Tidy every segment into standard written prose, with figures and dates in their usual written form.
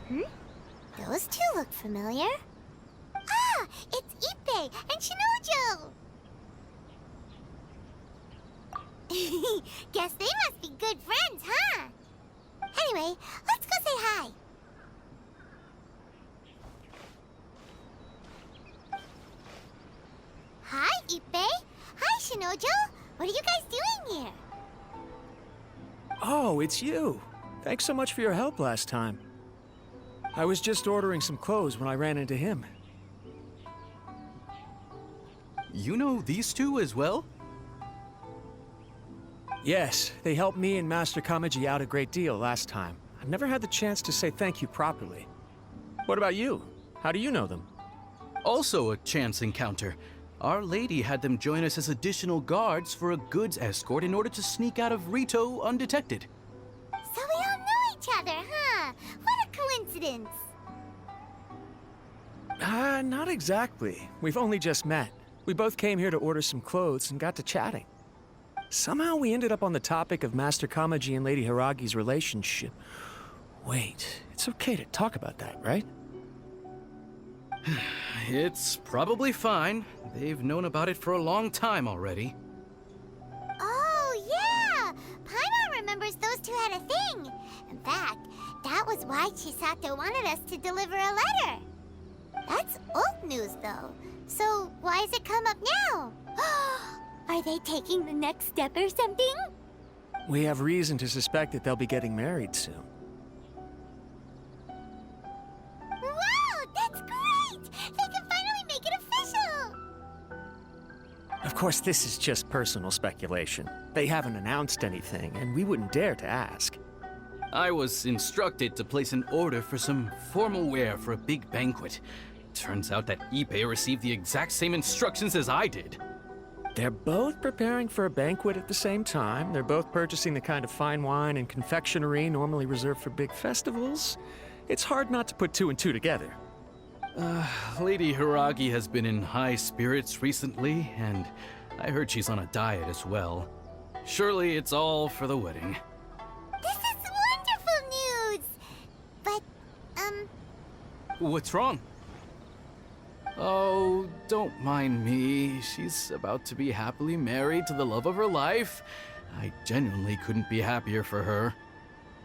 Hmm? Those two look familiar. Ah! It's Ippei and Shinojo! Guess they must be good friends, huh? Anyway, let's go say hi. Hi, Ippei. Hi, Shinojo. What are you guys doing here? Oh, it's you. Thanks so much for your help last time. I was just ordering some clothes when I ran into him. You know these two as well? Yes, they helped me and Master Kamaji out a great deal last time. I've never had the chance to say thank you properly. What about you? How do you know them? Also a chance encounter. Our Lady had them join us as additional guards for a goods escort in order to sneak out of Rito undetected. So we all know each other, huh? What a coincidence. Not exactly. We've only just met. We both came here to order some clothes and got to chatting. Somehow we ended up on the topic of Master Kamaji and Lady Hiragi's relationship. Wait, it's okay to talk about that, right? It's probably fine. They've known about it for a long time already. Oh, yeah! Paimon remembers those two had a thing. In fact, that was why Chisato wanted us to deliver a letter. That's old news, though. So why has it come up now? Are they taking the next step or something? We have reason to suspect that they'll be getting married soon. Wow, that's great! They can finally make it official! Of course, this is just personal speculation. They haven't announced anything, and we wouldn't dare to ask. I was instructed to place an order for some formal wear for a big banquet. Turns out that Ippei received the exact same instructions as I did. They're both preparing for a banquet at the same time. They're both purchasing the kind of fine wine and confectionery normally reserved for big festivals. It's hard not to put two and two together. Lady Hiragi has been in high spirits recently, and I heard she's on a diet as well. Surely it's all for the wedding. This is wonderful news! But, What's wrong? Oh, don't mind me. She's about to be happily married to the love of her life. I genuinely couldn't be happier for her.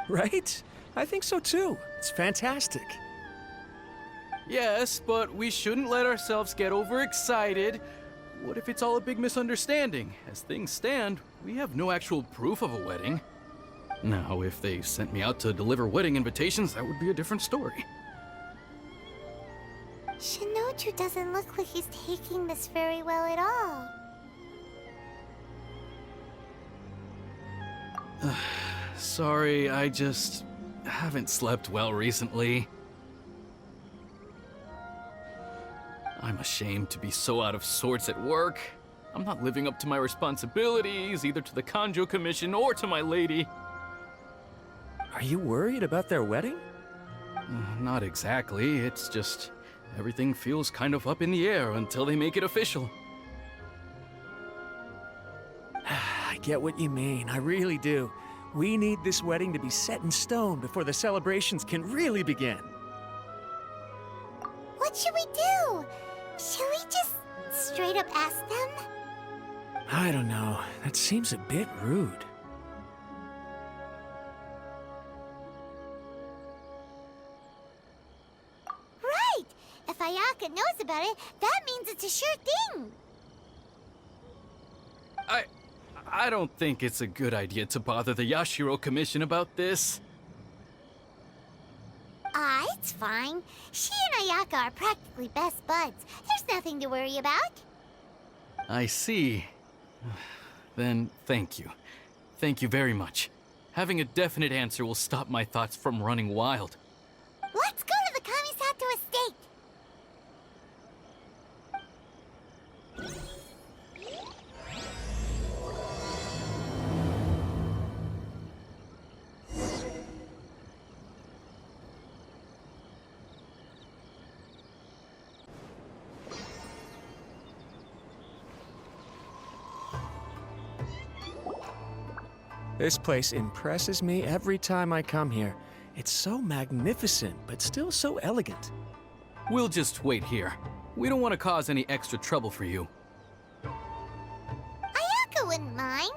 Right? I think so too. It's fantastic. Yes, but we shouldn't let ourselves get overexcited. What if it's all a big misunderstanding? As things stand, we have no actual proof of a wedding. Now, if they sent me out to deliver wedding invitations, that would be a different story. Shinoju doesn't look like he's taking this very well at all. Sorry, I just haven't slept well recently. I'm ashamed to be so out of sorts at work. I'm not living up to my responsibilities, either to the Kanjo Commission or to my lady. Are you worried about their wedding? Not exactly, it's just everything feels kind of up in the air until they make it official. I get what you mean, I really do. We need this wedding to be set in stone before the celebrations can really begin. What should we do? Should we just straight up ask them? I don't know. That seems a bit rude. Right! If Ayaka knows about it, that means it's a sure thing! I don't think it's a good idea to bother the Yashiro Commission about this. It's fine. She and Ayaka are practically best buds. There's nothing to worry about. I see. Then thank you. Thank you very much. Having a definite answer will stop my thoughts from running wild. Let's go to the Kamisato estate! This place impresses me every time I come here. It's so magnificent, but still so elegant. We'll just wait here. We don't want to cause any extra trouble for you. Ayaka wouldn't mind.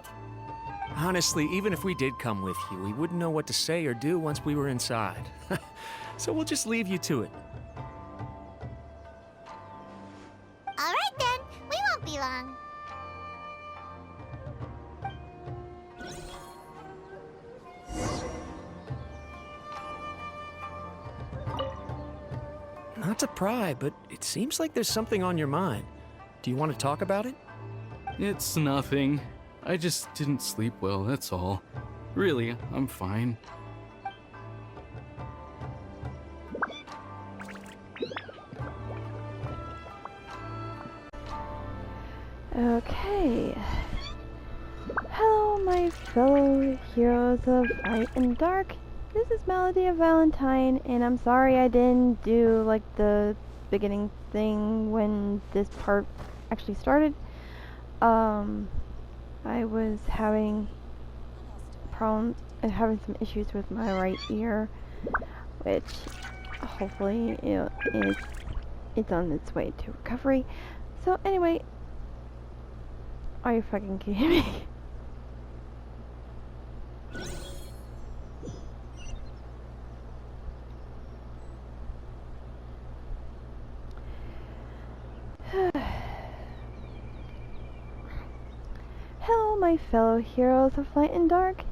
Honestly, even if we did come with you, we wouldn't know what to say or do once we were inside. So we'll just leave you to it. All right then, we won't be long. Not to pry, but it seems like there's something on your mind. Do you want to talk about it? It's nothing. I just didn't sleep well, that's all. Really, I'm fine. Okay. Hello, my fellow heroes of light and dark. This is Melody of Valentine, and I'm sorry I didn't do like the beginning thing when this part actually started. I was having some issues with my right ear, which hopefully it's on its way to recovery. So anyway, are you fucking kidding me? Hello, my fellow heroes of light and dark.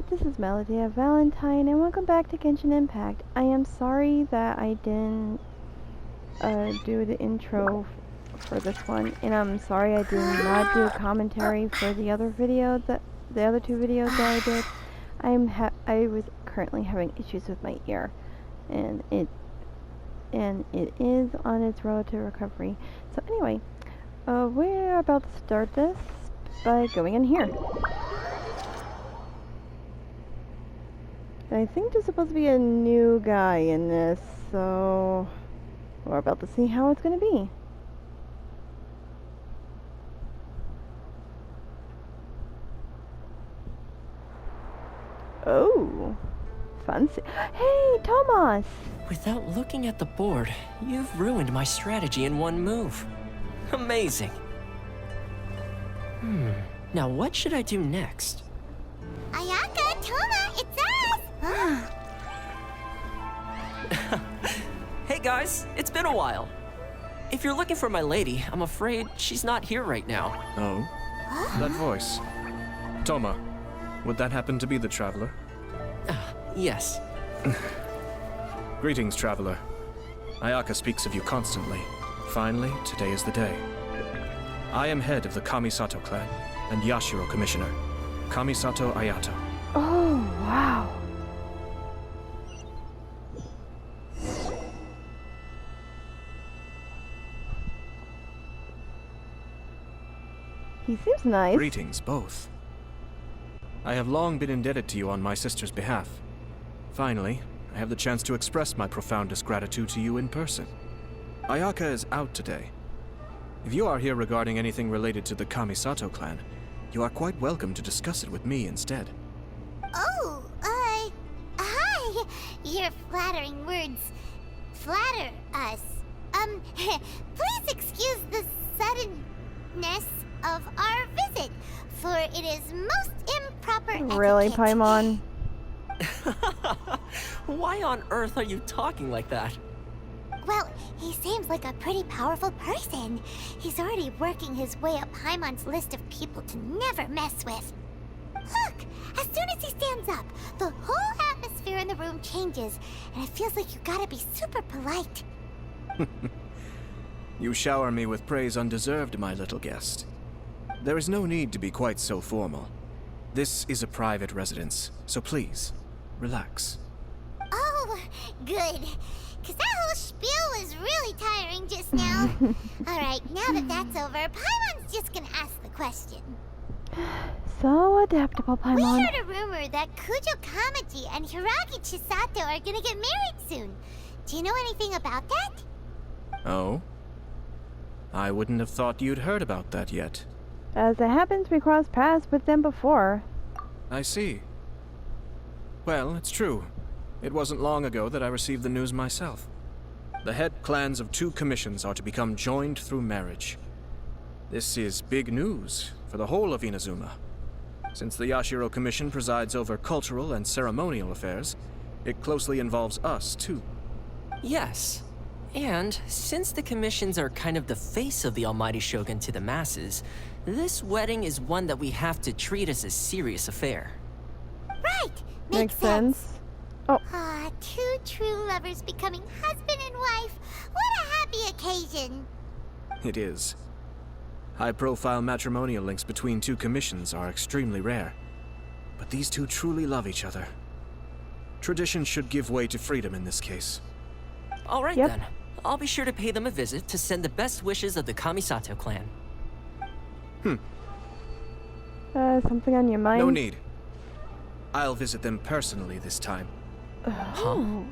This is Melody of Valentine, and welcome back to Genshin Impact. I am sorry that I didn't do the intro for this one, and I'm sorry I did not do a commentary for the other two videos that I did. I was currently having issues with my ear, and it is on its road to recovery. So anyway, we're about to start this by going in here. I think there's supposed to be a new guy in this, so we're about to see how it's gonna be. Oh, fancy. Hey, Thomas! Without looking at the board, you've ruined my strategy in one move. Amazing. Now what should I do next? Ayaka, Toma, it's us! Hey guys, it's been a while. If you're looking for my lady, I'm afraid she's not here right now. Oh? That voice. Toma, would that happen to be the Traveler? Yes. Greetings, Traveler. Ayaka speaks of you constantly. Finally, today is the day. I am head of the Kamisato clan and Yashiro Commissioner, Kamisato Ayato. Oh, wow. He seems nice. Greetings, both. I have long been indebted to you on my sister's behalf. Finally, I have the chance to express my profoundest gratitude to you in person. Ayaka is out today. If you are here regarding anything related to the Kamisato clan, you are quite welcome to discuss it with me instead. Oh, hi! Your flattering words flatter us. Please excuse the suddenness of our visit, for it is most improper Really, etiquette. Paimon? Why on earth are you talking like that? Well, he seems like a pretty powerful person. He's already working his way up Paimon's list of people to never mess with. Look! As soon as he stands up, the whole atmosphere in the room changes, and it feels like you gotta be super polite. You shower me with praise undeserved, my little guest. There is no need to be quite so formal. This is a private residence, so please, relax. Oh, good. Because that whole spiel was really tiring just now. Alright, now that that's over, Paimon's just gonna ask the question. So adaptable, We Paimon. heard a rumor that Kujo Kamaji and Hiragi Chisato are gonna get married soon. Do you know anything about that? Oh? I wouldn't have thought you'd heard about that yet. As it happens, we crossed paths with them before. I see. Well, it's true. It wasn't long ago that I received the news myself. The head clans of 2 commissions are to become joined through marriage. This is big news for the whole of Inazuma. Since the Yashiro Commission presides over cultural and ceremonial affairs, it closely involves us, too. Yes. And since the commissions are kind of the face of the Almighty Shogun to the masses, this wedding is one that we have to treat as a serious affair. Right. Makes sense. Oh, Ah, 2 true lovers becoming husband and wife. What a happy occasion. It is. High-profile matrimonial links between 2 commissions are extremely rare. But these 2 truly love each other. Tradition should give way to freedom in this case. All right Yep. then. I'll be sure to pay them a visit to send the best wishes of the Kamisato clan. something on your mind? No need. I'll visit them personally this time. Huh?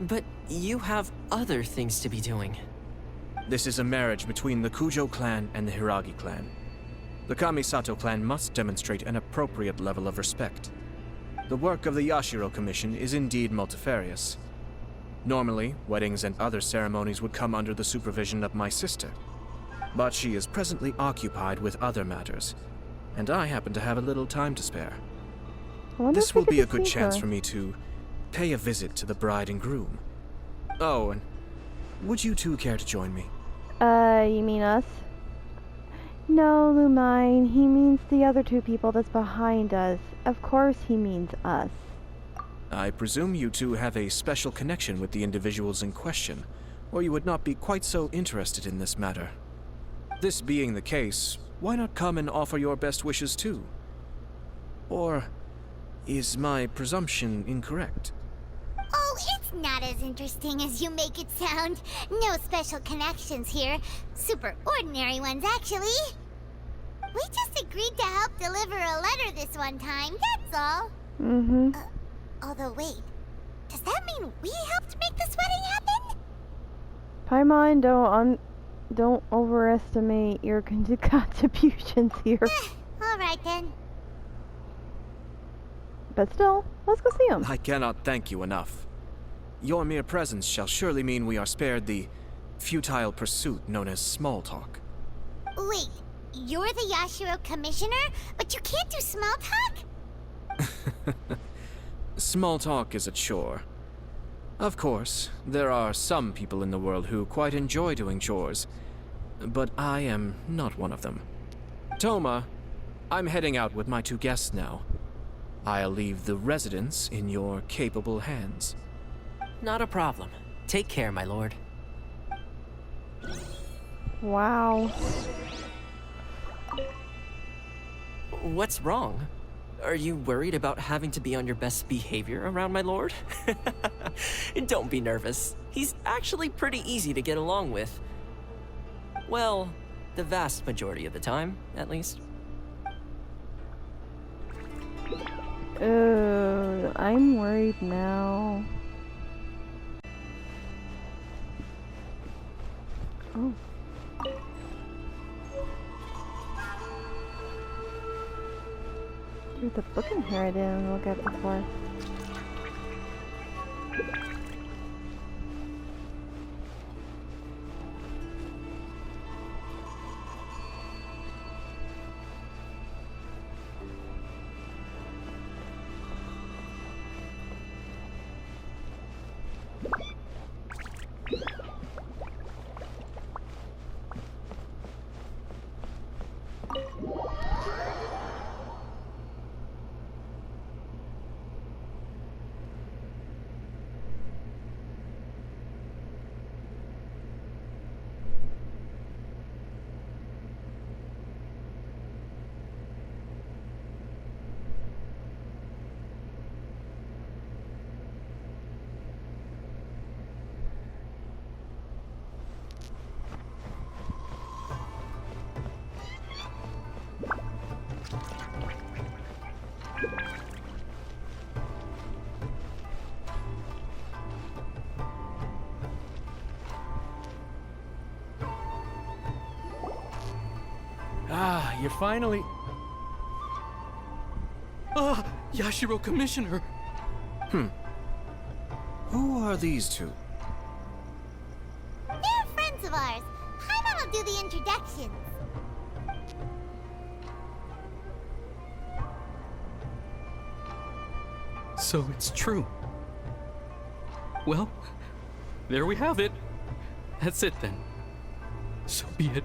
But you have other things to be doing. This is a marriage between the Kujo clan and the Hiragi clan. The Kamisato clan must demonstrate an appropriate level of respect. The work of the Yashiro Commission is indeed multifarious. Normally, weddings and other ceremonies would come under the supervision of my sister. But she is presently occupied with other matters, and I happen to have a little time to spare. I wonder This if we will get be to a good see chance her. for me to pay a visit to the bride and groom. Oh, and would you 2 care to join me? You mean us? No, Lumine, he means the other 2 people that's behind us. Of course he means us. I presume you 2 have a special connection with the individuals in question, or you would not be quite so interested in this matter. This being the case, why not come and offer your best wishes too? Or is my presumption incorrect? Oh, it's not as interesting as you make it sound. No special connections here. Super ordinary ones, actually. We just agreed to help deliver a letter this one time, that's all. Mm-hmm. Although, wait. Does that mean we helped make this wedding happen? Paimon, don't overestimate your contributions here. Alright then. But still, let's go see him. I cannot thank you enough. Your mere presence shall surely mean we are spared the futile pursuit known as small talk. Wait, you're the Yashiro Commissioner, but you can't do small talk? Small talk is a chore. Of course, there are some people in the world who quite enjoy doing chores, but I am not one of them. Toma, I'm heading out with my 2 guests now. I'll leave the residence in your capable hands. Not a problem. Take care, my lord. Wow. What's wrong? Are you worried about having to be on your best behavior around my lord? Don't be nervous. He's actually pretty easy to get along with. Well, the vast majority of the time, at least. I'm worried now. Oh. There's a book in here I didn't look at before. Ah, you're finally... Ah, Yashiro Commissioner! Who are these two? They're friends of ours. Paimon will do the introductions. So it's true. Well, there we have it. That's it then. So be it.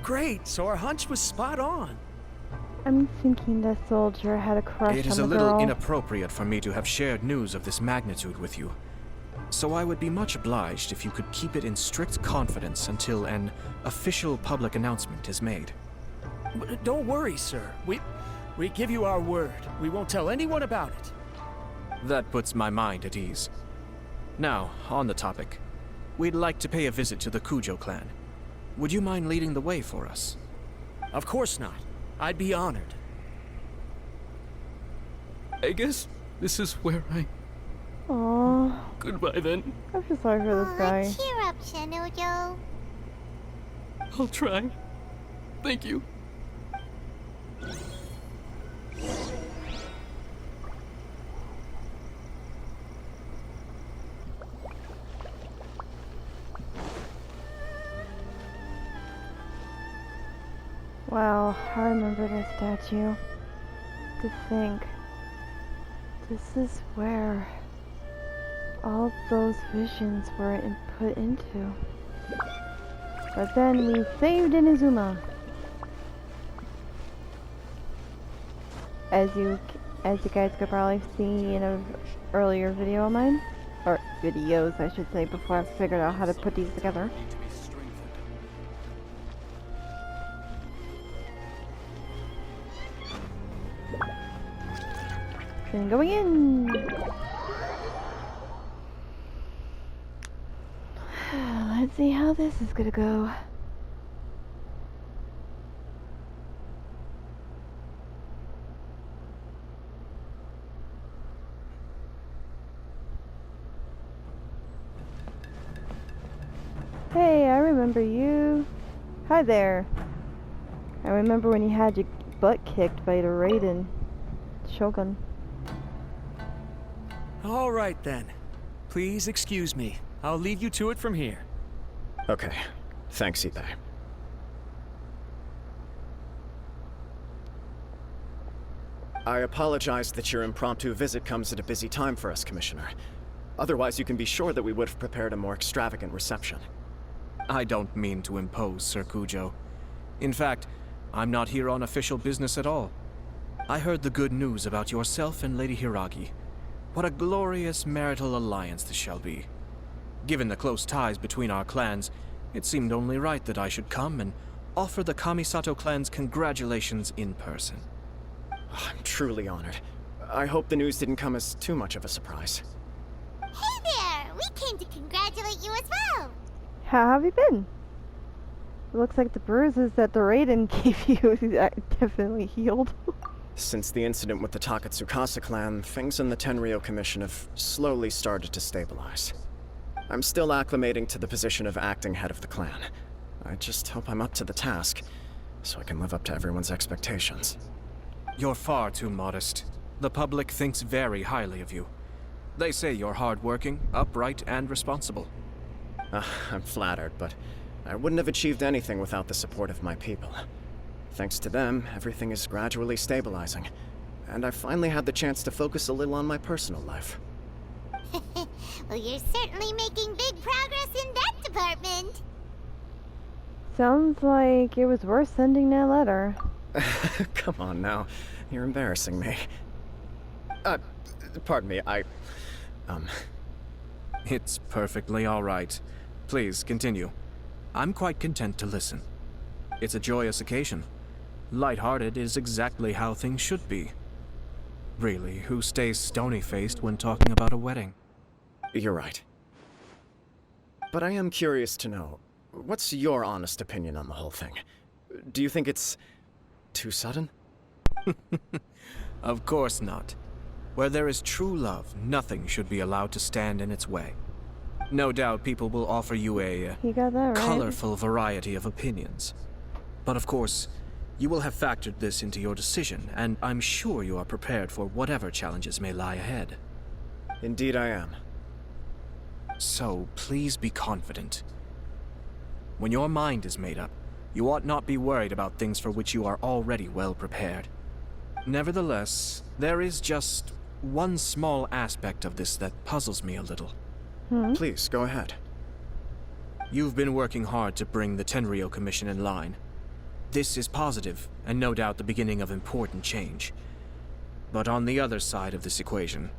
Great, so our hunch was spot on. I'm thinking the soldier had a crush It is on a the little girl. inappropriate for me to have shared news of this magnitude with you. So I would be much obliged if you could keep it in strict confidence until an official public announcement is made. But don't worry, sir. We give you our word. We won't tell anyone about it. That puts my mind at ease. Now, on the topic. We'd like to pay a visit to the Kujo clan. Would you mind leading the way for us? Of course not. I'd be honored. I guess this is where I... Aww, Goodbye then. I feel sorry for this Aw, guy. cheer up, Shanojo. I'll try. Thank you. Wow, I remember this statue. To think, this is where all those visions were put into. But then we saved Inazuma. As you guys could probably see in an earlier video of mine, or videos I should say, before I figured out how to put these together. And going in. Let's see how this is gonna go. Hey, I remember you. Hi there. I remember when you had your butt kicked by the Raiden Shogun. All right, then. Please excuse me. I'll leave you to it from here. Okay. Thanks, Ippei. I apologize that your impromptu visit comes at a busy time for us, Commissioner. Otherwise, you can be sure that we would have prepared a more extravagant reception. I don't mean to impose, Sir Kujo. In fact, I'm not here on official business at all. I heard the good news about yourself and Lady Hiragi. What a glorious marital alliance this shall be. Given the close ties between our clans, it seemed only right that I should come and offer the Kamisato clan's congratulations in person. I'm truly honored. I hope the news didn't come as too much of a surprise. Hey there! We came to congratulate you as well! How have you been? It looks like the bruises that the Raiden gave you are definitely healed. Since the incident with the Takatsukasa clan, things in the Tenryo Commission have slowly started to stabilize. I'm still acclimating to the position of acting head of the clan. I just hope I'm up to the task, so I can live up to everyone's expectations. You're far too modest. The public thinks very highly of you. They say you're hardworking, upright, and responsible. I'm flattered, but I wouldn't have achieved anything without the support of my people. Thanks to them, everything is gradually stabilizing, and I finally had the chance to focus a little on my personal life. Well, you're certainly making big progress in that department. Sounds like it was worth sending that letter. Come on now, you're embarrassing me. Pardon me, It's perfectly all right. Please, continue. I'm quite content to listen. It's a joyous occasion. Light-hearted is exactly how things should be. Really, who stays stony-faced when talking about a wedding? You're right. But I am curious to know, what's your honest opinion on the whole thing? Do you think it's too sudden? Of course not. Where there is true love, nothing should be allowed to stand in its way. No doubt people will offer you a You got that right. colorful variety of opinions. But of course, you will have factored this into your decision, and I'm sure you are prepared for whatever challenges may lie ahead. Indeed I am. So, please be confident. When your mind is made up, you ought not be worried about things for which you are already well prepared. Nevertheless, there is just one small aspect of this that puzzles me a little. Please, go ahead. You've been working hard to bring the Tenryou Commission in line. This is positive, and no doubt the beginning of important change. But on the other side of this equation,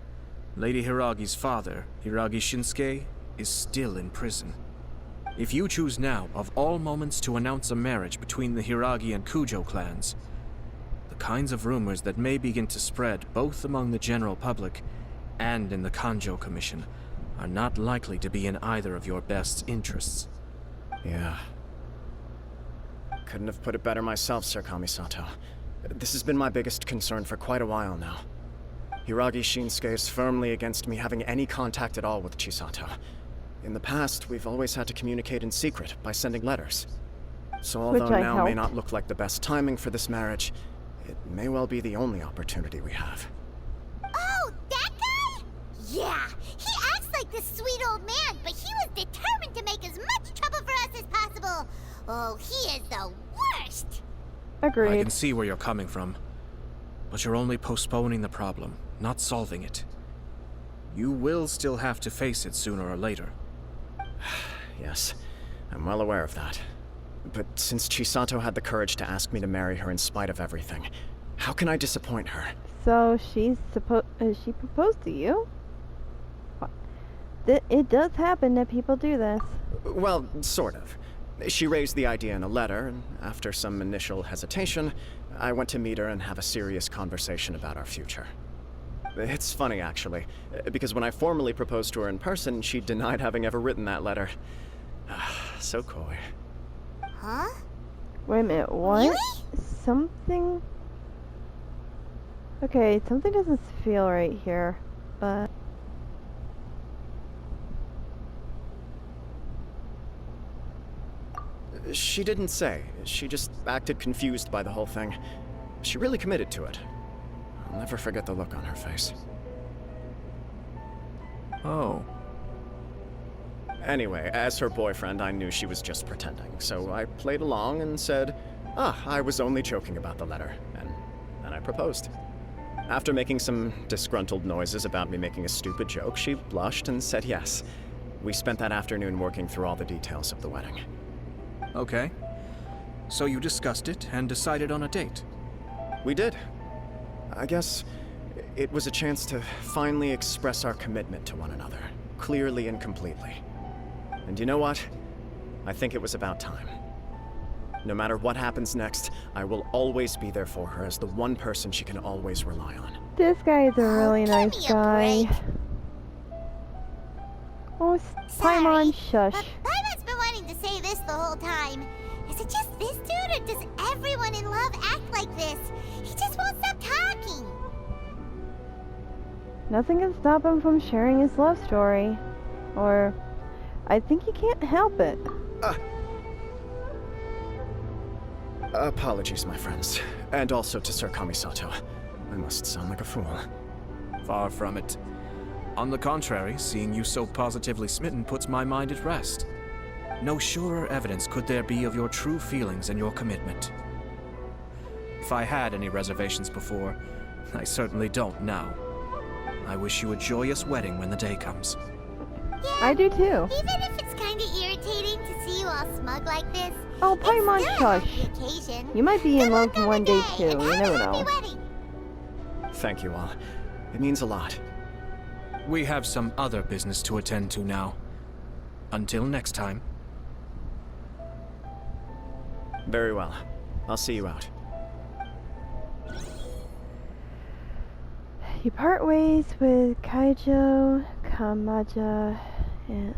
Lady Hiragi's father, Hiragi Shinsuke, is still in prison. If you choose now, of all moments, to announce a marriage between the Hiragi and Kujo clans, the kinds of rumors that may begin to spread both among the general public and in the Kanjo Commission are not likely to be in either of your best interests. Yeah. Couldn't have put it better myself, Sir Kamisato. This has been my biggest concern for quite a while now. Hiragi Shinsuke is firmly against me having any contact at all with Chisato. In the past, we've always had to communicate in secret by sending letters. So although now may not look like the best timing for this marriage, it may well be the only opportunity we have. Oh, that guy? Yeah, he acts like this sweet old man, but he was determined to make as much trouble for us as possible. Oh, he is the worst. Agreed. I can see where you're coming from. But you're only postponing the problem, not solving it. You will still have to face it sooner or later. Yes, I'm well aware of that. But since Chisato had the courage to ask me to marry her in spite of everything, how can I disappoint her? So she proposed to you? It does happen that people do this. Well, sort of. She raised the idea in a letter, and after some initial hesitation, I went to meet her and have a serious conversation about our future. It's funny, actually, because when I formally proposed to her in person, she denied having ever written that letter. So coy. Huh? Wait a minute, what? Really? Something... Okay, something doesn't feel right here, but... She didn't say. She just acted confused by the whole thing. She really committed to it. I'll never forget the look on her face. Oh. Anyway, as her boyfriend, I knew she was just pretending, so I played along and said, I was only joking about the letter, and then I proposed. After making some disgruntled noises about me making a stupid joke, she blushed and said yes. We spent that afternoon working through all the details of the wedding. Okay. So you discussed it and decided on a date? We did. I guess it was a chance to finally express our commitment to one another, clearly and completely. And you know what? I think it was about time. No matter what happens next, I will always be there for her as the one person she can always rely on. This guy is a really give me nice a guy. break. Oh, Paimon, shush. But Paimon's been wanting to say this the whole time. Is it just this dude, or does everyone in love act like this? He just won't stop talking. Nothing can stop him from sharing his love story. Or, I think he can't help it. Apologies, my friends. And also to Sir Kamisato. I must sound like a fool. Far from it. On the contrary, seeing you so positively smitten puts my mind at rest. No surer evidence could there be of your true feelings and your commitment. If I had any reservations before, I certainly don't now. I wish you a joyous wedding when the day comes. Yeah, I do too. even if it's kind of irritating to see you all smug like this. Oh, it's Paimon, still a shush. happy occasion. You might be in Good love luck on one the day day, too, and you have never a happy know. wedding. Thank you all. It means a lot. We have some other business to attend to now. Until next time. Very well. I'll see you out. You part ways with Kaijo, Kamaja, and...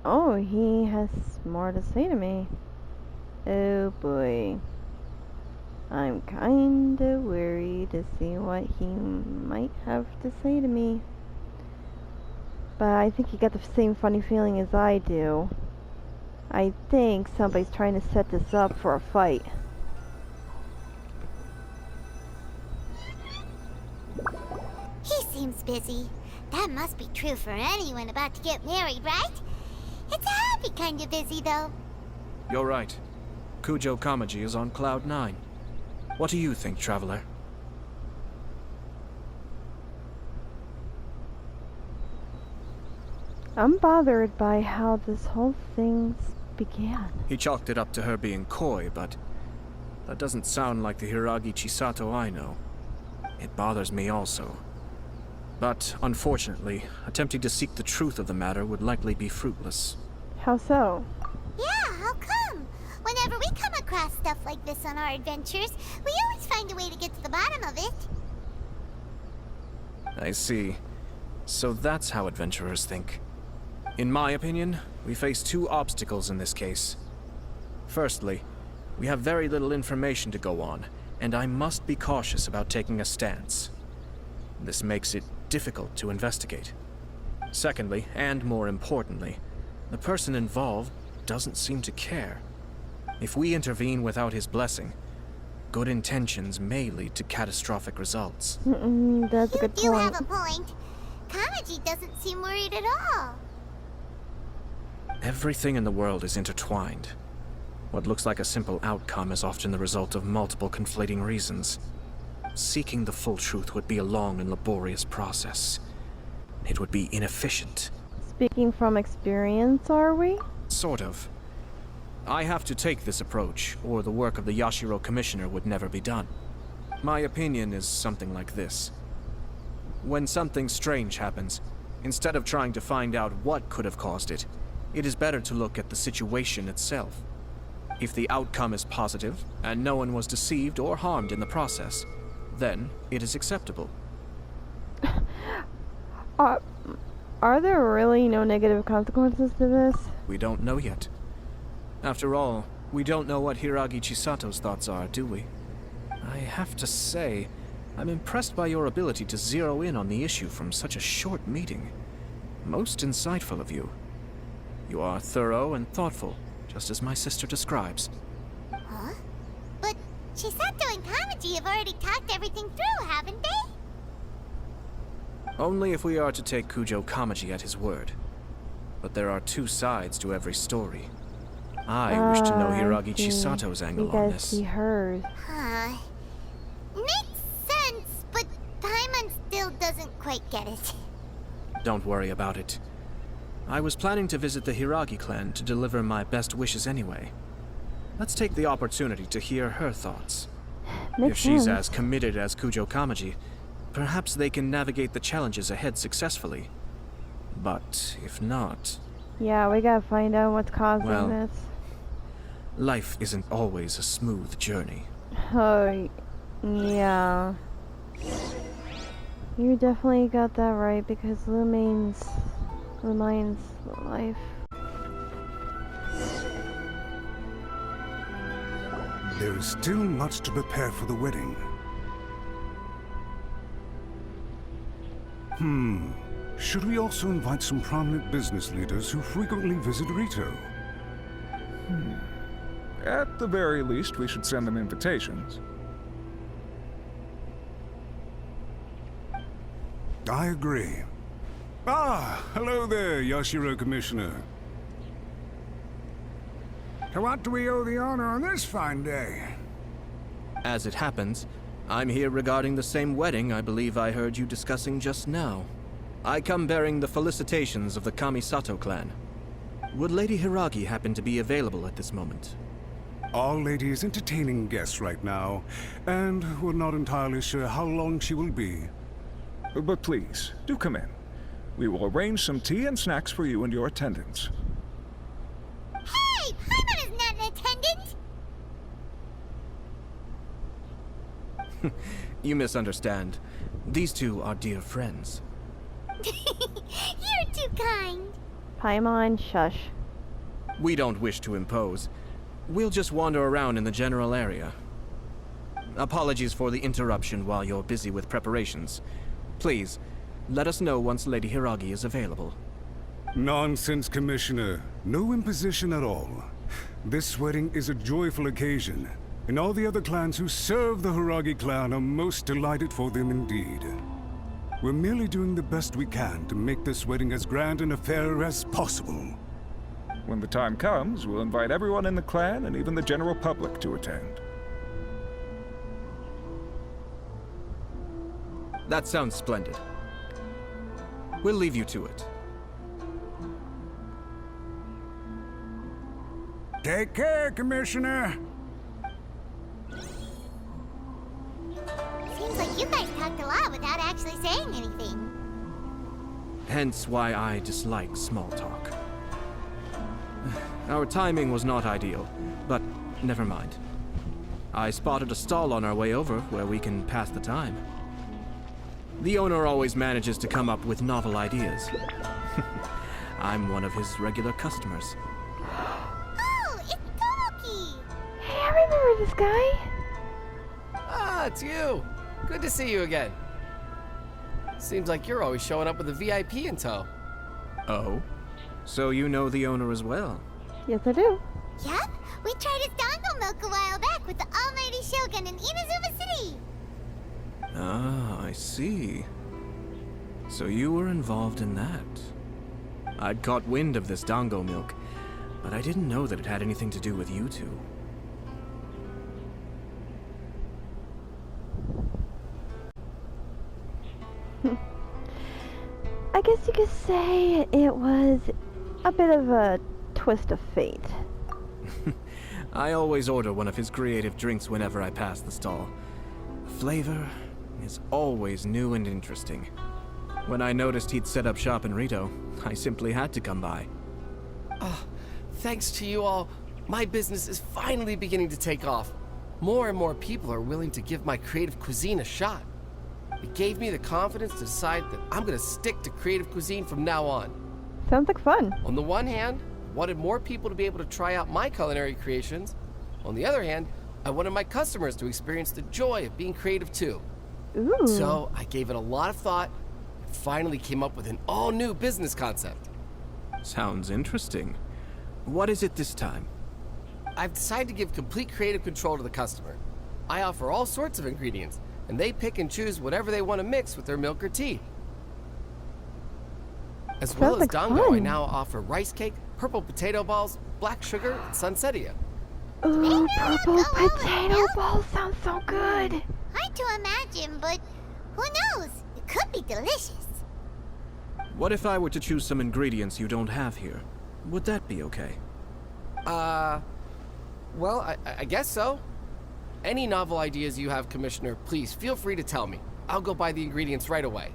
Oh, he has more to say to me. Oh boy. I'm kinda worried to see what he might have to say to me. But I think he got the same funny feeling as I do. I think somebody's trying to set this up for a fight. He seems busy. That must be true for anyone about to get married, right? It's a happy kind of busy, though. You're right. Kujo Kamaji is on Cloud 9. What do you think, Traveler? I'm bothered by how this whole thing began. He chalked it up to her being coy, but that doesn't sound like the Hiragi Chisato I know. It bothers me also. But, unfortunately, attempting to seek the truth of the matter would likely be fruitless. How so? Yeah, how come? Whenever we come across stuff like this on our adventures, we always find a way to get to the bottom of it. I see. So that's how adventurers think. In my opinion, we face two obstacles in this case. Firstly, we have very little information to go on, and I must be cautious about taking a stance. This makes it difficult to investigate. Secondly, and more importantly, the person involved doesn't seem to care. If we intervene without his blessing, good intentions may lead to catastrophic results. That's a good You point. have a point. Kamaji doesn't seem worried at all. Everything in the world is intertwined. What looks like a simple outcome is often the result of multiple conflating reasons. Seeking the full truth would be a long and laborious process. It would be inefficient. Speaking from experience, are we? Sort of. I have to take this approach, or the work of the Yashiro Commissioner would never be done. My opinion is something like this. When something strange happens, instead of trying to find out what could have caused it, it is better to look at the situation itself. If the outcome is positive, and no one was deceived or harmed in the process, then it is acceptable. Are there really no negative consequences to this? We don't know yet. After all, we don't know what Hiragi Chisato's thoughts are, do we? I have to say, I'm impressed by your ability to zero in on the issue from such a short meeting. Most insightful of you. You are thorough and thoughtful, just as my sister describes. Huh? But Chisato and Kamaji have already talked everything through, haven't they? Only if we are to take Kujo Kamaji at his word. But there are two sides to every story. I wish to know Hiragi see. Chisato's angle You on guys this. see hers. Huh. Makes sense, but Paimon still doesn't quite get it. Don't worry about it. I was planning to visit the Hiragi clan to deliver my best wishes anyway. Let's take the opportunity to hear her thoughts. Makes If she's sense. as committed as Kujo Kamaji, perhaps they can navigate the challenges ahead successfully. But if not, Yeah, we gotta find out what's causing Well- this. life isn't always a smooth journey. Oh, yeah. You definitely got that right because Lumine's life. There is still much to prepare for the wedding. Should we also invite some prominent business leaders who frequently visit Rito? At the very least, we should send them invitations. I agree. Ah, hello there, Yashiro Commissioner. To what do we owe the honor on this fine day? As it happens, I'm here regarding the same wedding I believe I heard you discussing just now. I come bearing the felicitations of the Kamisato clan. Would Lady Hiragi happen to be available at this moment? Our lady is entertaining guests right now, and we're not entirely sure how long she will be. But please, do come in. We will arrange some tea and snacks for you and your attendants. Hey! Paimon is not in attendance! You misunderstand. These two are dear friends. You're too kind. Paimon, shush. We don't wish to impose. We'll just wander around in the general area. Apologies for the interruption while you're busy with preparations. Please, let us know once Lady Hiragi is available. Nonsense, Commissioner. No imposition at all. This wedding is a joyful occasion, and all the other clans who serve the Hiragi clan are most delighted for them indeed. We're merely doing the best we can to make this wedding as grand an affair as possible. When the time comes, we'll invite everyone in the clan and even the general public to attend. That sounds splendid. We'll leave you to it. Take care, Commissioner. Seems like you guys talked a lot without actually saying anything. Hence why I dislike small talk. Our timing was not ideal, but never mind. I spotted a stall on our way over where we can pass the time. The owner always manages to come up with novel ideas. I'm one of his regular customers. Oh, it's Tomoki! Hey, I remember this guy. Ah, it's you. Good to see you again. Seems like you're always showing up with a VIP in tow. Oh? So you know the owner as well? Yes, I do. Yup, we tried his dango milk a while back with the almighty Shogun in Inazuma City. Ah, I see. So you were involved in that. I'd caught wind of this dango milk, but I didn't know that it had anything to do with you two. I guess you could say it was a bit of a twist of fate. I always order one of his creative drinks whenever I pass the stall. The flavor is always new and interesting. When I noticed he'd set up shop in Rito, I simply had to come by. Thanks to you all, my business is finally beginning to take off. More and more people are willing to give my creative cuisine a shot. It gave me the confidence to decide that I'm gonna stick to creative cuisine from now on. Sounds like fun. On the one hand, I wanted more people to be able to try out my culinary creations. On the other hand, I wanted my customers to experience the joy of being creative too. Ooh. So I gave it a lot of thought and finally came up with an all-new business concept. Sounds interesting. What is it this time? I've decided to give complete creative control to the customer. I offer all sorts of ingredients, and they pick and choose whatever they want to mix with their milk or tea. As well Sounds as like dango, I fun. now offer rice cake, purple potato balls, black sugar, and sunsettia. Ooh, purple Go over, potato milk. balls sounds so good. Hard to imagine, but who knows? It could be delicious. What if I were to choose some ingredients you don't have here? Would that be okay? Well, I guess so. Any novel ideas you have, Commissioner, please feel free to tell me. I'll go buy the ingredients right away.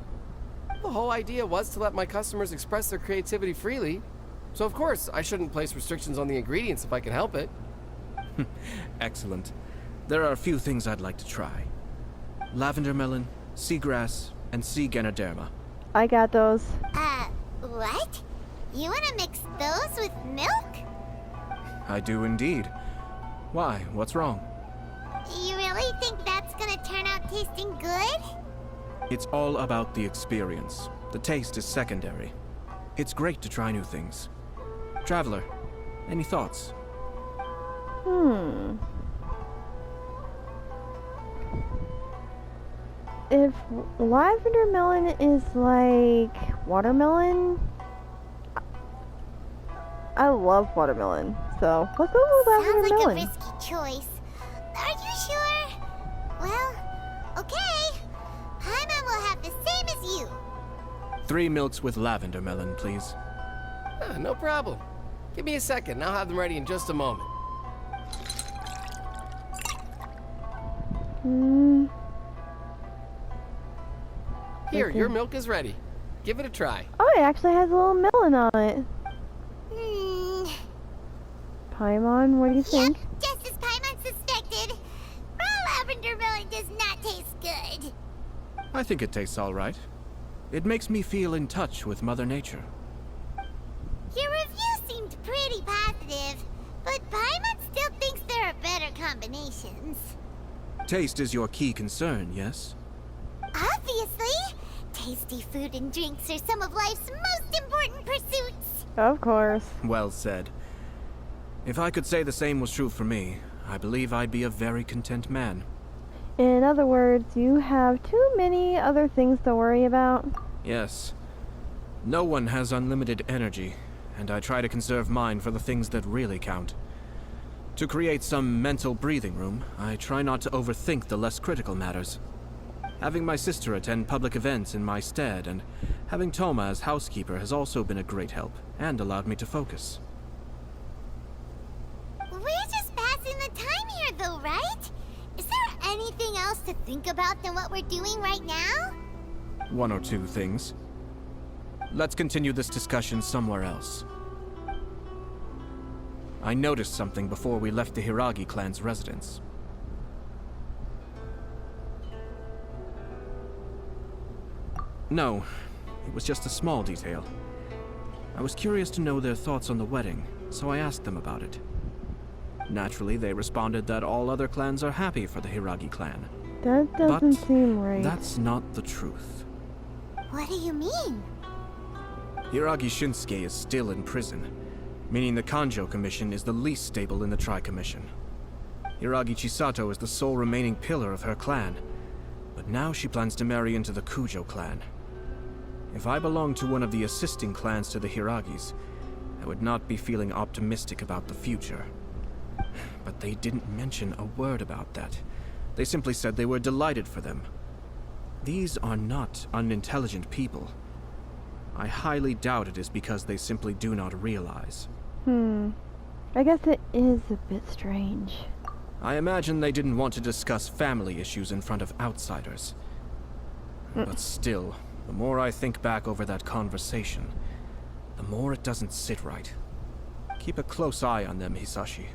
The whole idea was to let my customers express their creativity freely. So of course, I shouldn't place restrictions on the ingredients if I can help it. Excellent. There are a few things I'd like to try. Lavender melon, seagrass, and sea ganoderma. I got those. What? You wanna mix those with milk? I do indeed. Why? What's wrong? You really think that's gonna turn out tasting good? It's all about the experience. The taste is secondary. It's great to try new things. Traveler, any thoughts? If lavender melon is like watermelon, I love watermelon, so let's go with lavender Sounds like melon. a risky choice. Are you sure? Well, okay. Paimon will have the same as you. 3 milks with lavender melon, please. No problem. Give me a second, and I'll have them ready in just a moment. Here, your milk is ready. Give it a try. Oh, it actually has a little melon on it. Hmm. Paimon, what do you think? Yep, just as Paimon suspected. Raw lavender melon does not taste good. I think it tastes all right. It makes me feel in touch with Mother Nature. Your review seemed pretty positive, but Paimon still thinks there are better combinations. Taste is your key concern, yes? Obviously! Tasty food and drinks are some of life's most important pursuits. Of course. Well said. If I could say the same was true for me, I believe I'd be a very content man. In other words, you have too many other things to worry about. Yes. No one has unlimited energy, and I try to conserve mine for the things that really count. To create some mental breathing room, I try not to overthink the less critical matters. Having my sister attend public events in my stead and having Toma as housekeeper has also been a great help and allowed me to focus. We're just passing the time here, though, right? Is there anything else to think about than what we're doing right now? One or two things. Let's continue this discussion somewhere else. I noticed something before we left the Hiragi clan's residence. No, it was just a small detail. I was curious to know their thoughts on the wedding, so I asked them about it. Naturally, they responded that all other clans are happy for the Hiragi clan. That doesn't But seem right. that's not the truth. What do you mean? Hiragi Shinsuke is still in prison, meaning the Kanjo Commission is the least stable in the Tri-Commission. Hiragi Chisato is the sole remaining pillar of her clan, but now she plans to marry into the Kujo clan. If I belonged to one of the assisting clans to the Hiragis, I would not be feeling optimistic about the future. But they didn't mention a word about that. They simply said they were delighted for them. These are not unintelligent people. I highly doubt it is because they simply do not realize. I guess it is a bit strange. I imagine they didn't want to discuss family issues in front of outsiders. But still, the more I think back over that conversation, the more it doesn't sit right. Keep a close eye on them, Hisashi.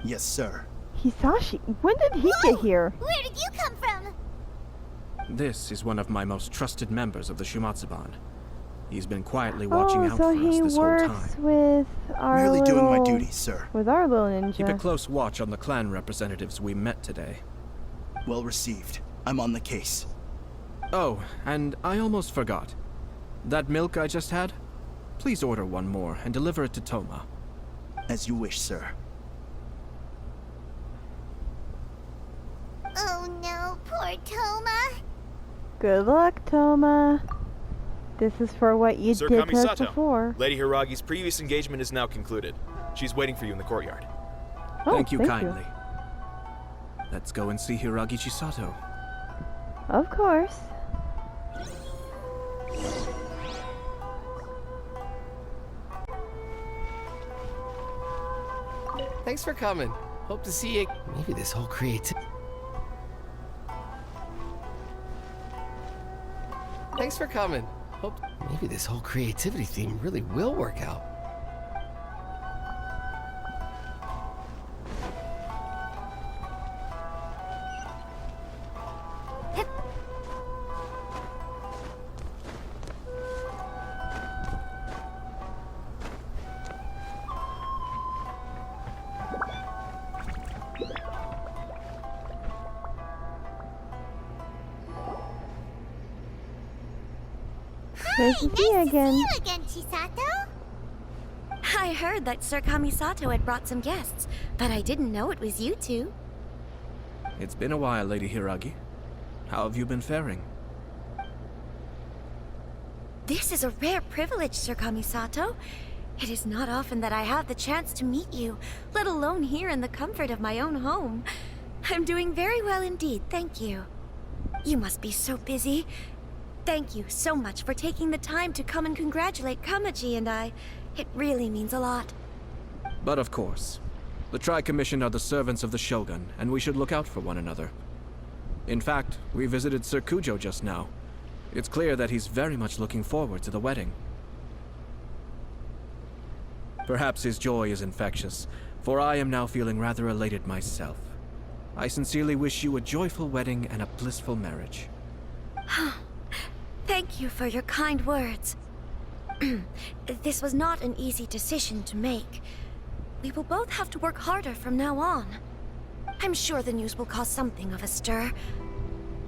Yes, sir. Hisashi? When did he get here? Where did you come from? This is one of my most trusted members of the Shumatsuban. He's been quietly watching out so for us he this whole works time. with our Merely little... doing my duty, sir. With our little ninja. Keep a close watch on the clan representatives we met today. Well received. I'm on the case. Oh, and I almost forgot. That milk I just had? Please order one more and deliver it to Toma. As you wish, sir. Oh no, poor Toma. Good luck, Toma. This is for what you Sir did to us Kamisato, before. Lady Hiragi's previous engagement is now concluded. She's waiting for you in the courtyard. Oh, Thank you kindly. Let's go and see Hiragi Chisato. Of course. Thanks for coming. Hope to see you. Maybe this whole Thanks for coming. Hope maybe this whole creativity theme really will work out. Nice to see you again. See you again, Chisato. I heard that Sir Kamisato had brought some guests, but I didn't know it was you two. It's been a while, Lady Hiragi. How have you been faring? This is a rare privilege, Sir Kamisato. It is not often that I have the chance to meet you, let alone here in the comfort of my own home. I'm doing very well indeed, thank you. You must be so busy. Thank you so much for taking the time to come and congratulate Kamaji and I. It really means a lot. But of course. The Tri-Commission are the servants of the Shogun, and we should look out for one another. In fact, we visited Sir Kujo just now. It's clear that he's very much looking forward to the wedding. Perhaps his joy is infectious, for I am now feeling rather elated myself. I sincerely wish you a joyful wedding and a blissful marriage. Thank you for your kind words. This was not an easy decision to make. We will both have to work harder from now on. I'm sure the news will cause something of a stir.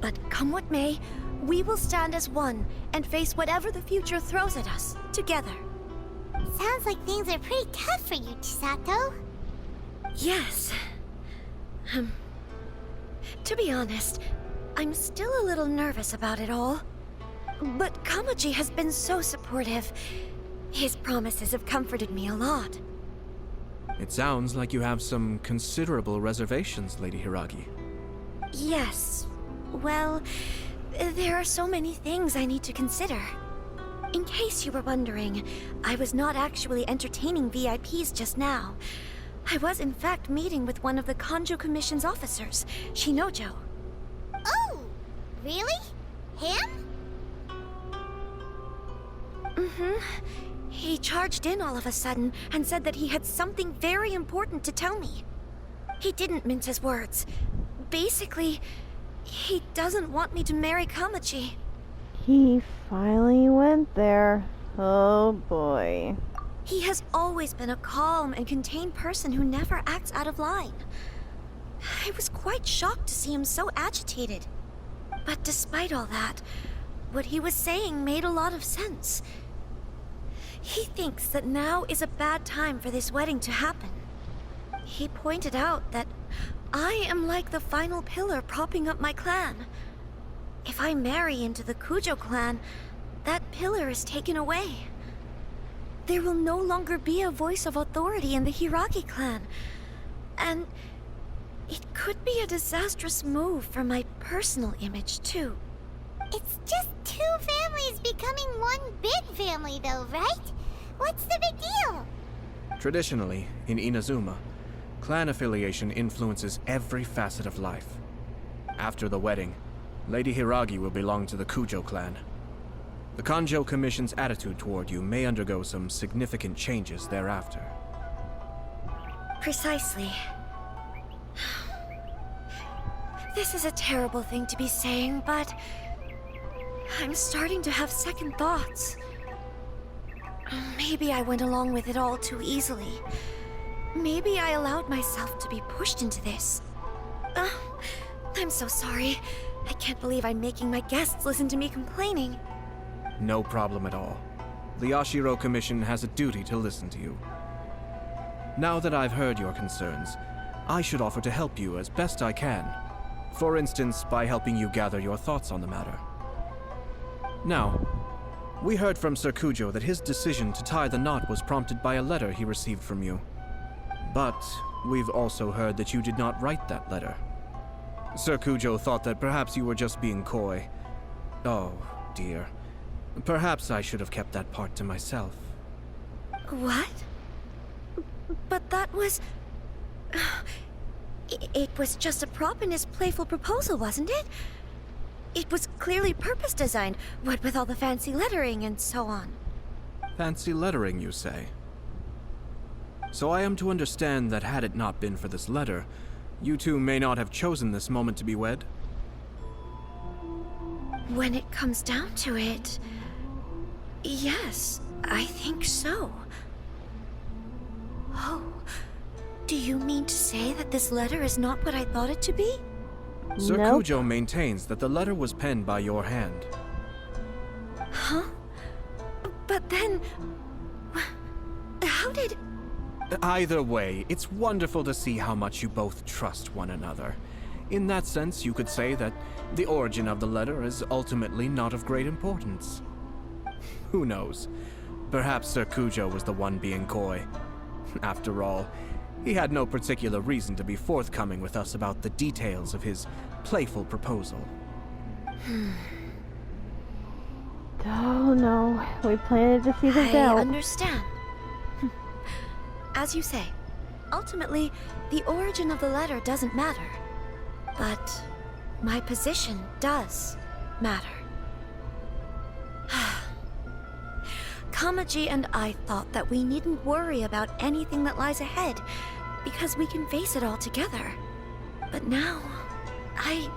But come what may, we will stand as one and face whatever the future throws at us, together. Sounds like things are pretty tough for you, Chisato. Yes. To be honest, I'm still a little nervous about it all. But Kamaji has been so supportive. His promises have comforted me a lot. It sounds like you have some considerable reservations, Lady Hiragi. Yes. Well, there are so many things I need to consider. In case you were wondering, I was not actually entertaining VIPs just now. I was in fact meeting with one of the Kanjo Commission's officers, Shinojo. Oh, really? Him? Mm-hmm. He charged in all of a sudden and said that he had something very important to tell me. He didn't mince his words. Basically, he doesn't want me to marry Kamaji. He finally went there. Oh boy. He has always been a calm and contained person who never acts out of line. I was quite shocked to see him so agitated. But despite all that, what he was saying made a lot of sense. He thinks that now is a bad time for this wedding to happen. He pointed out that I am like the final pillar propping up my clan. If I marry into the Kujo clan, that pillar is taken away. There will no longer be a voice of authority in the Hiragi clan. And it could be a disastrous move for my personal image, too. It's just two families becoming one big family, though, right? What's the big deal? Traditionally, in Inazuma, clan affiliation influences every facet of life. After the wedding, Lady Hiragi will belong to the Kujo clan. The Kanjo Commission's attitude toward you may undergo some significant changes thereafter. Precisely. This is a terrible thing to be saying, but I'm starting to have second thoughts. Maybe I went along with it all too easily. Maybe I allowed myself to be pushed into this. I'm so sorry. I can't believe I'm making my guests listen to me complaining. No problem at all. The Yashiro Commission has a duty to listen to you. Now that I've heard your concerns, I should offer to help you as best I can. For instance, by helping you gather your thoughts on the matter. Now, we heard from Sir Kujo that his decision to tie the knot was prompted by a letter he received from you. But we've also heard that you did not write that letter. Sir Kujo thought that perhaps you were just being coy. Oh, dear. Perhaps I should have kept that part to myself. What? But that was... It was just a prop in his playful proposal, wasn't it? It was clearly purpose-designed, what with all the fancy lettering and so on. Fancy lettering, you say? So I am to understand that had it not been for this letter, you two may not have chosen this moment to be wed? When it comes down to it... yes, I think so. Oh, do you mean to say that this letter is not what I thought it to be? Sir Nope. Kujo maintains that the letter was penned by your hand. Huh? But then... how did... Either way, it's wonderful to see how much you both trust one another. In that sense, you could say that the origin of the letter is ultimately not of great importance. Who knows? Perhaps Sir Kujo was the one being coy. After all, he had no particular reason to be forthcoming with us about the details of his playful proposal. Oh no, we planted to see this I out. understand. As you say, ultimately, the origin of the letter doesn't matter. But my position does matter. Kamaji and I thought that we needn't worry about anything that lies ahead, because we can face it all together. But now, I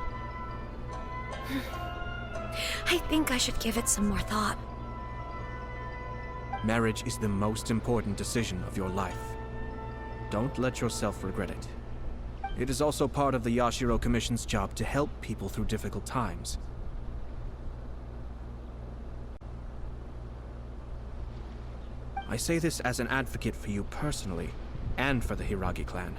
think I should give it some more thought. Marriage is the most important decision of your life. Don't let yourself regret it. It is also part of the Yashiro Commission's job to help people through difficult times. I say this as an advocate for you personally, and for the Hiragi clan.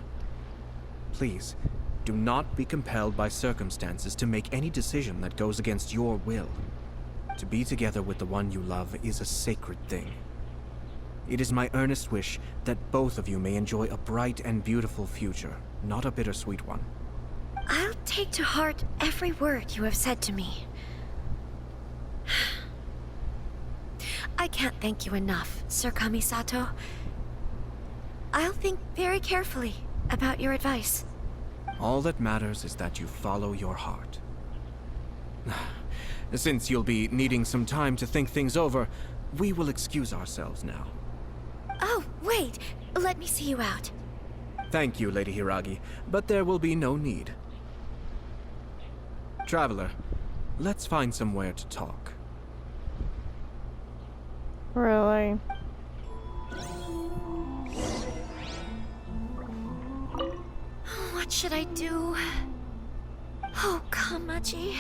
Please, Do not be compelled by circumstances to make any decision that goes against your will. To be together with the one you love is a sacred thing. It is my earnest wish that both of you may enjoy a bright and beautiful future, not a bittersweet one. I'll take to heart every word you have said to me. I can't thank you enough, Sir Kamisato. I'll think very carefully about your advice. All that matters is that you follow your heart. Since you'll be needing some time to think things over, we will excuse ourselves now. Oh, wait. Let me see you out. Thank you, Lady Hiragi, but there will be no need. Traveler, let's find somewhere to talk. Really? What should I do? Oh, Kamaji.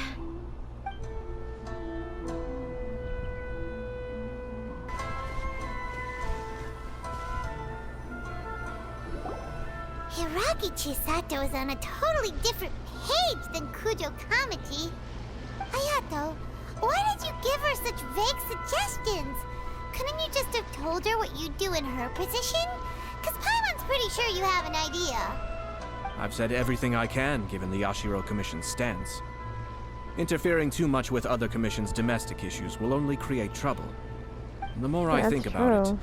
Hiragi Chisato is on a totally different page than Kujo Kamaji. Ayato, why did you give her such vague suggestions? Couldn't you just have told her what you'd do in her position? Because Paimon's pretty sure you have an idea. I've said everything I can, given the Yashiro Commission's stance. Interfering too much with other commissions' domestic issues will only create trouble. And the more I think about it,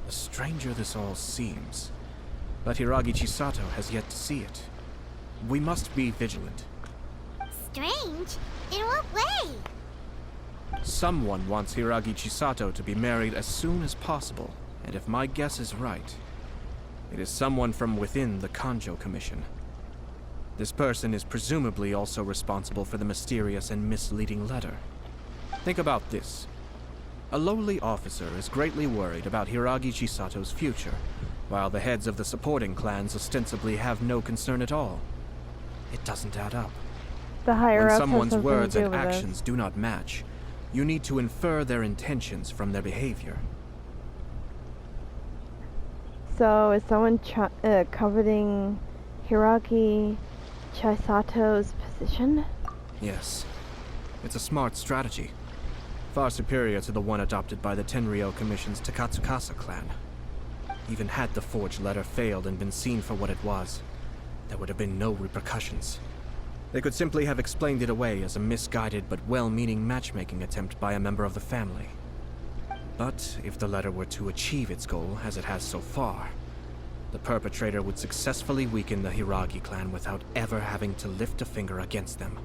the stranger this all seems. But Hiragi Chisato has yet to see it. We must be vigilant. Strange? In what way? Someone wants Hiragi Chisato to be married as soon as possible, and if my guess is right, it is someone from within the Kanjo Commission. This person is presumably also responsible for the mysterious and misleading letter. Think about this. A lowly officer is greatly worried about Hiragi Chisato's future, while the heads of the supporting clans ostensibly have no concern at all. It doesn't add up. The higher-ups When have someone's something words to do and with it. actions do not match, you need to infer their intentions from their behavior. So, is someone coveting Hiragi Chisato's position? Yes. It's a smart strategy. Far superior to the one adopted by the Tenryou Commission's Takatsukasa clan. Even had the forged letter failed and been seen for what it was, there would have been no repercussions. They could simply have explained it away as a misguided but well-meaning matchmaking attempt by a member of the family. But if the letter were to achieve its goal, as it has so far, the perpetrator would successfully weaken the Hiragi clan without ever having to lift a finger against them,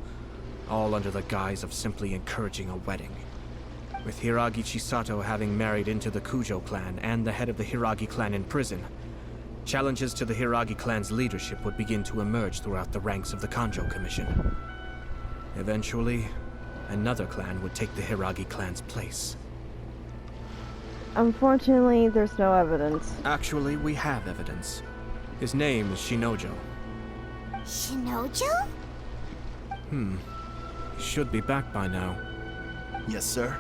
all under the guise of simply encouraging a wedding. With Hiragi Chisato having married into the Kujo clan and the head of the Hiragi clan in prison, challenges to the Hiragi clan's leadership would begin to emerge throughout the ranks of the Kanjo Commission. Eventually, another clan would take the Hiragi clan's place. Unfortunately, there's no evidence. Actually, we have evidence. His name is Shinojo. Shinojo? He should be back by now. Yes, sir.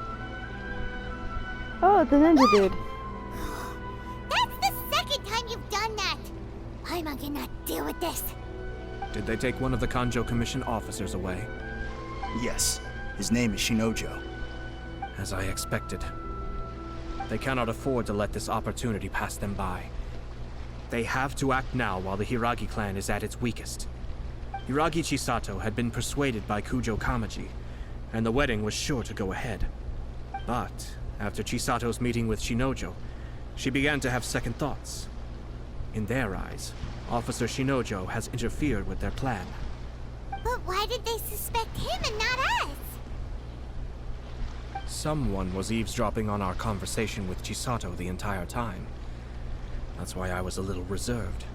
Oh, the ninja dude. That's the second time you've done that! Paimon cannot deal with this. Did they take one of the Kanjo Commission officers away? Yes. His name is Shinojo. As I expected. They cannot afford to let this opportunity pass them by. They have to act now while the Hiragi clan is at its weakest. Hiragi Chisato had been persuaded by Kujo Kamaji, and the wedding was sure to go ahead. But after Chisato's meeting with Shinojo, she began to have second thoughts. In their eyes, Officer Shinojo has interfered with their plan. But why did they suspect him and not us? Someone was eavesdropping on our conversation with Chisato the entire time. That's why I was a little reserved.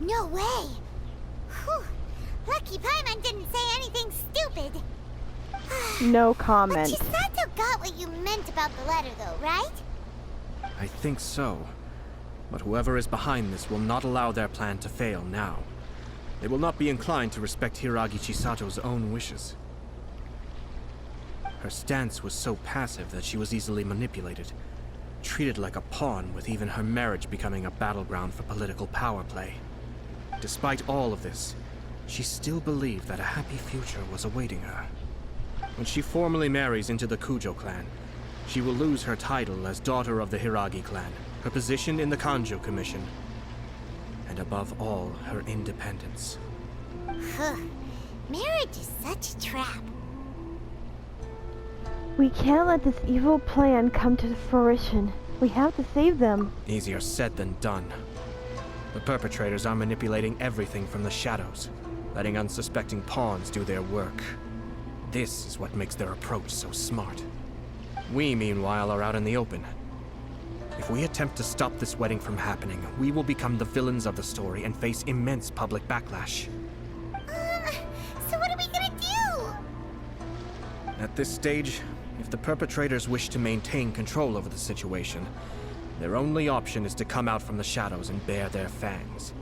No way! Whew. Lucky Paimon didn't say anything stupid. No But comment. Chisato got what you meant about the letter, though, right? I think so. But whoever is behind this will not allow their plan to fail now. They will not be inclined to respect Hiragi Chisato's own wishes. Her stance was so passive that she was easily manipulated, treated like a pawn, with even her marriage becoming a battleground for political power play. despite all of this, she still believed that a happy future was awaiting her. When she formally marries into the Kujo clan, she will lose her title as daughter of the Hiragi clan, her position in the Kanjo Commission, and above all, her independence. Marriage is such a trap. We can't let this evil plan come to fruition. We have to save them. Easier said than done. The perpetrators are manipulating everything from the shadows, letting unsuspecting pawns do their work. This is what makes their approach so smart. We, meanwhile, are out in the open. If we attempt to stop this wedding from happening, we will become the villains of the story and face immense public backlash. So what are we gonna do? At this stage, if the perpetrators wish to maintain control over the situation, their only option is to come out from the shadows and bare their fangs.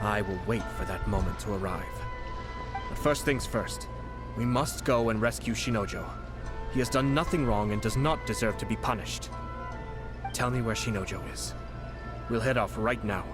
I will wait for that moment to arrive. But first things first, we must go and rescue Shinojo. He has done nothing wrong and does not deserve to be punished. Tell me where Shinojo is. We'll head off right now.